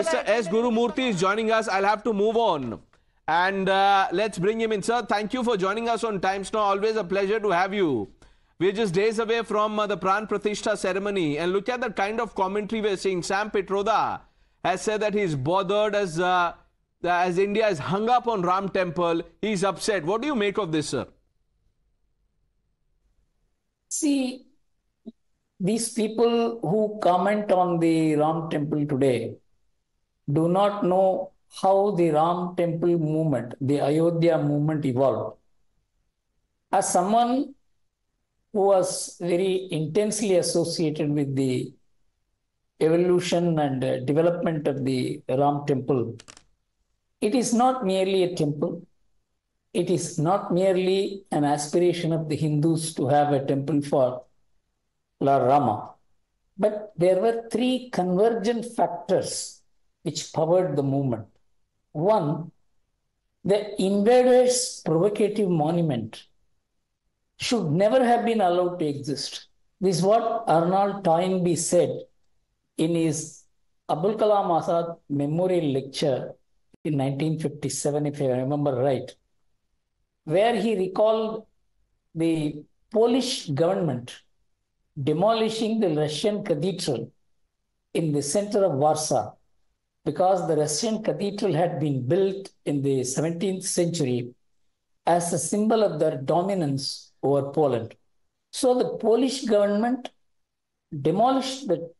Mr. S. Gurumurthy is joining us. I'll have to move on. And let's bring him in. Sir, thank you for joining us on Times Now. Always a pleasure to have you. We're just days away from the Pran Pratishtha ceremony. And look at the kind of commentary we're seeing. Sam Pitroda has said that he's bothered as India is hung up on Ram Temple. He's upset. What do you make of this, sir? See, these people who comment on the Ram Temple today do not know how the Ram Temple movement, the Ayodhya movement evolved. As someone who was very intensely associated with the evolution and development of the Ram Temple, it is not merely a temple. It is not merely an aspiration of the Hindus to have a temple for Lord Rama. But there were three convergent factors which powered the movement. One, the invaders' provocative monument should never have been allowed to exist. This is what Arnold Toynbee said in his Abul Kalam Azad Memorial Lecture in 1957, if I remember right, where he recalled the Polish government demolishing the Russian cathedral in the center of Warsaw, because the Russian cathedral had been built in the 17th century as a symbol of their dominance over Poland. So the Polish government demolished the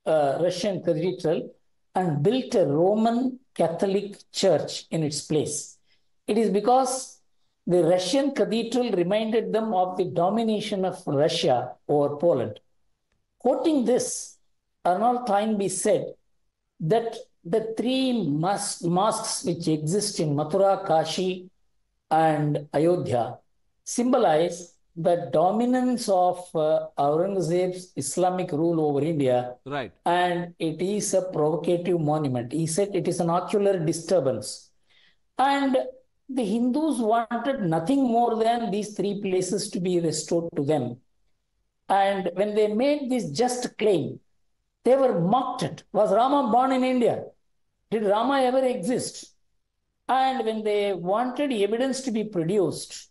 Russian cathedral and built a Roman Catholic church in its place. It is because the Russian cathedral reminded them of the domination of Russia over Poland. Quoting this, Arnold Toynbee said that the three mosques which exist in Mathura, Kashi, and Ayodhya symbolize the dominance of Aurangzeb's Islamic rule over India. Right. And it is a provocative monument. He said it is an ocular disturbance. And the Hindus wanted nothing more than these three places to be restored to them. And when they made this just claim, they were mocked at. Was Rama born in India? Did Rama ever exist? And when they wanted evidence to be produced,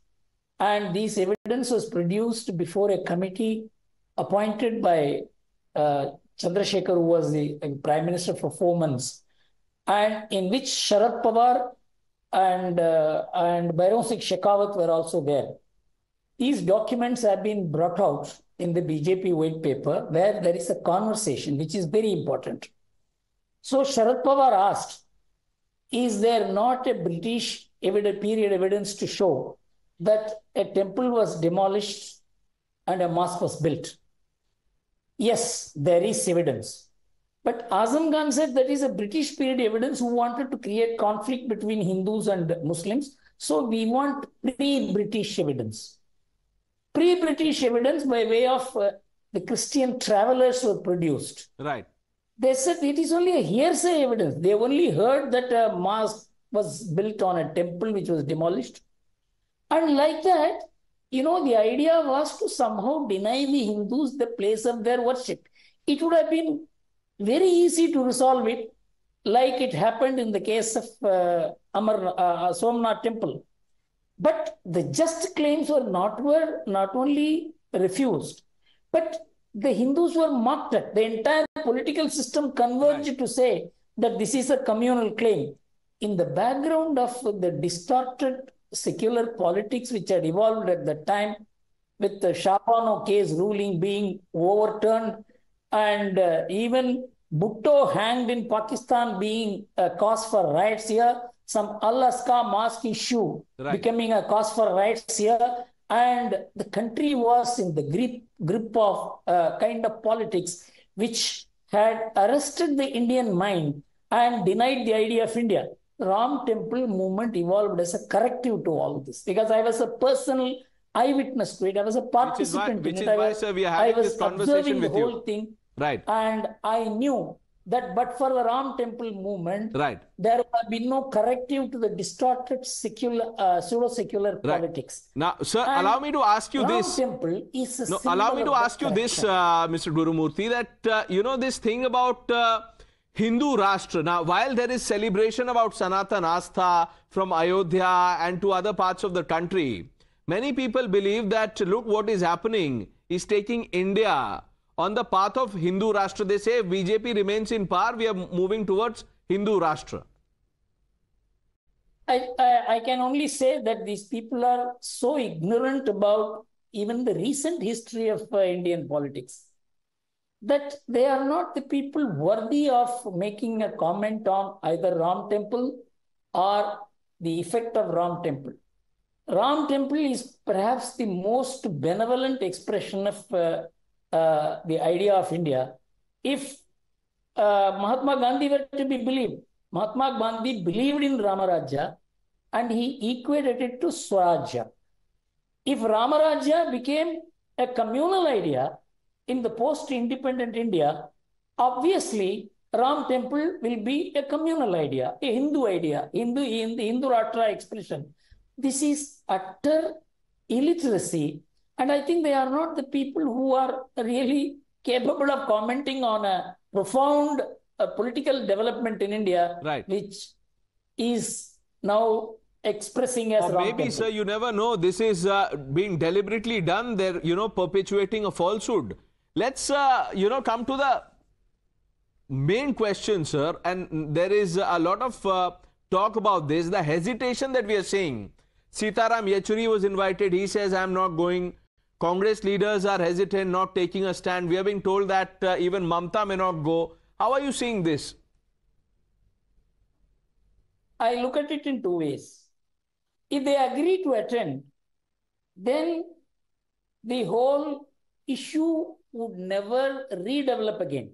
and this evidence was produced before a committee appointed by Chandrasekhar, who was the Prime Minister for 4 months, and in which Sharad Pawar and Bairon Singh Shekhawat were also there. These documents have been brought out in the BJP white paper, where there is a conversation which is very important. So Sharad Pawar asked, is there not a British period evidence to show that a temple was demolished and a mosque was built? Yes, there is evidence. But Azam Khan said that is a British period evidence who wanted to create conflict between Hindus and Muslims. So we want pre-British evidence. Pre-British evidence by way of the Christian travelers were produced. Right. They said it is only a hearsay evidence. They only heard that a mosque was built on a temple which was demolished. And like that, the idea was to somehow deny the Hindus the place of their worship. It would have been very easy to resolve it, like it happened in the case of Somnath temple. But the just claims were not only refused, but the Hindus were mocked at. The entire political system converged to say that this is a communal claim. In the background of the distorted secular politics which had evolved at the time, with the Shapano case ruling being overturned, and even Bhutto hanged in Pakistan being a cause for riots here, some Al-Aqsa mosque issue becoming a cause for riots here, and the country was in the grip of kind of politics which had arrested the Indian mind and denied the idea of India. Ram Temple movement evolved as a corrective to all this, because I was a personal eyewitness to it. I was a participant in it. I was observing the whole thing. Right. And I knew that but for the Ram Temple movement, there would have been no corrective to the distorted pseudo-secular politics. Now, sir, allow me to ask you this. Ram Temple is a allow me to ask you this, Mr. Gurumurthy, that, this thing about Hindu Rashtra. Now, while there is celebration about Sanatan Astha from Ayodhya and to other parts of the country, many people believe that, look, what is happening is taking India on the path of Hindu Rashtra. They say if BJP remains in power, we are moving towards Hindu Rashtra. I can only say that these people are so ignorant about even the recent history of Indian politics that they are not the people worthy of making a comment on either Ram Temple or the effect of Ram Temple. Ram Temple is perhaps the most benevolent expression of the idea of India. If Mahatma Gandhi were to be believed, Mahatma Gandhi believed in Ramarajya and he equated it to Swarajya. If Ramarajya became a communal idea in the post-independent India, obviously Ram Temple will be a communal idea, a Hindu idea, in the Hindu Rashtra expression. This is utter illiteracy, and I think they are not the people who are really capable of commenting on a profound political development in India, right, which is now expressing as or Ram maybe, Temple. sir, you never know. This is being deliberately done. They're, perpetuating a falsehood. Let's, come to the main question, sir. And there is a lot of talk about this. The hesitation that we are seeing. Sitaram Yechuri was invited. He says, I'm not going. Congress leaders are hesitant, not taking a stand. We are being told that even Mamta may not go. How are you seeing this? I look at it in two ways. If they agree to attend, then the whole issue would never redevelop again.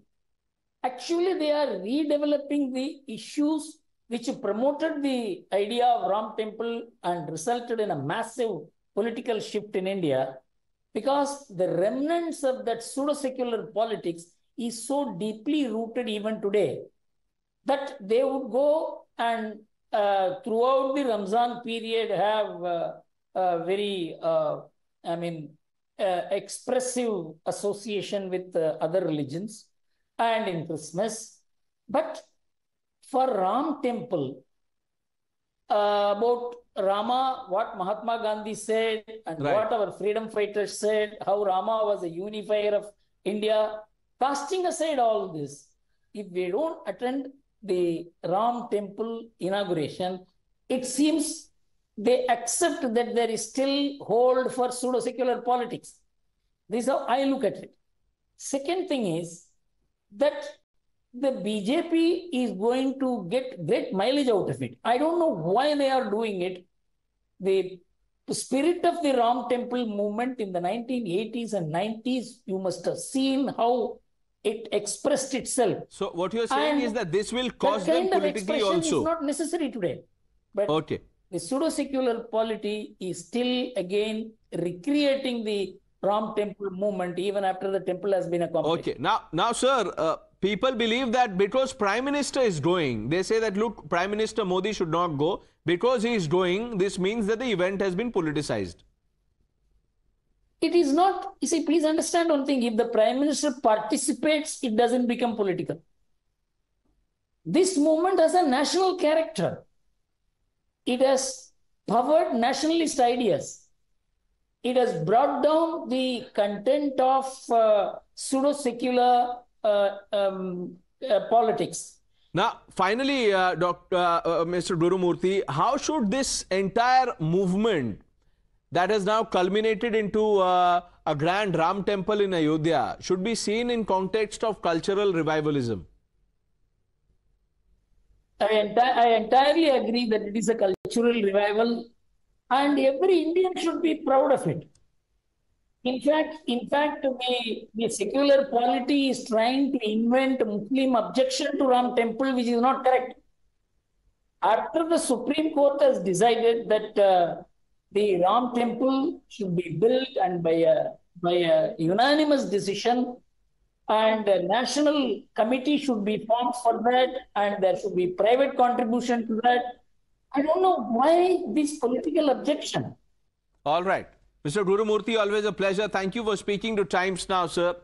Actually, they are redeveloping the issues which promoted the idea of Ram Temple and resulted in a massive political shift in India, because the remnants of that pseudo-secular politics is so deeply rooted even today that they would go and throughout the Ramzan period have very, expressive association with other religions, and in Christmas. But for Ram Temple, about Rama, what Mahatma Gandhi said and right, what our freedom fighters said, how Rama was a unifier of India, casting aside all this, if we don't attend the Ram Temple inauguration, it seems they accept that there is still hold for pseudo-secular politics. This is how I look at it. Second thing is that the BJP is going to get great mileage out of it. I don't know why they are doing it. The spirit of the Ram Temple movement in the 1980s and 90s, you must have seen how it expressed itself. So what you're saying And is that this will cause that them kind of politically expression also. is not necessary today. But Okay. the pseudo-secular polity is still again recreating the Ram Temple movement even after the temple has been accomplished. Okay. Now, sir, people believe that because Prime Minister is going, they say that, look, Prime Minister Modi should not go. Because he is going, this means that the event has been politicized. It is not, you see, please understand one thing. If the Prime Minister participates, it doesn't become political. This movement has a national character. It has powered nationalist ideas. It has brought down the content of pseudo-secular politics. Now, finally, Mr. Gurumurthy, how should this entire movement that has now culminated into a grand Ram temple in Ayodhya should be seen in context of cultural revivalism? I entirely agree that it is a cultural revival, and every Indian should be proud of it. In fact, the secular polity is trying to invent Muslim objection to Ram temple, which is not correct. After the Supreme Court has decided that the Ram temple should be built, and by a unanimous decision, and a national committee should be formed for that, and there should be private contribution to that. I don't know why this political objection. All right. Mr. Gurumurthy, always a pleasure. Thank you for speaking to Times Now, sir.